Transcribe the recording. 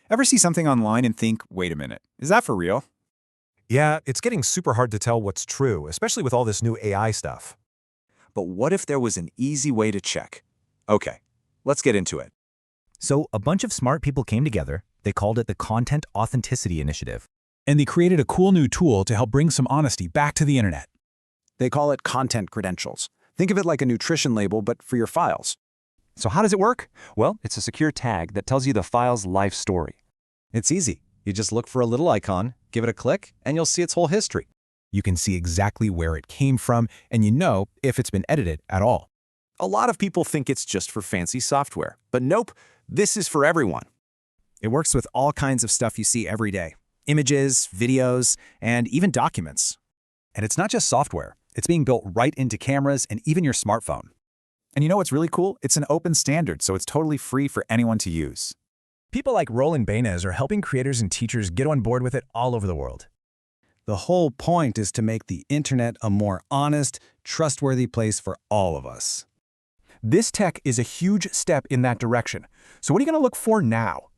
Ever see something online and think, wait a minute, is that for real? Yeah, it's getting super hard to tell what's true, especially with all this new AI stuff. But what if there was an easy way to check? Okay, let's get into it. So a bunch of smart people came together. They called it the Content Authenticity Initiative. And they created a cool new tool to help bring some honesty back to the internet. They call it content credentials. Think of it like a nutrition label, but for your files. So how does it work? Well, it's a secure tag that tells you the file's life story. It's easy. You just look for a little icon, give it a click, and you'll see its whole history. You can see exactly where it came from, and you know if it's been edited at all. A lot of people think it's just for fancy software, but nope, this is for everyone. It works with all kinds of stuff you see every day. Images, videos, and even documents. And it's not just software. It's being built right into cameras and even your smartphone. And you know what's really cool? It's an open standard, so it's totally free for anyone to use. People like Roland Bainez are helping creators and teachers get on board with it all over the world. The whole point is to make the internet a more honest, trustworthy place for all of us. This tech is a huge step in that direction. So what are you going to look for now?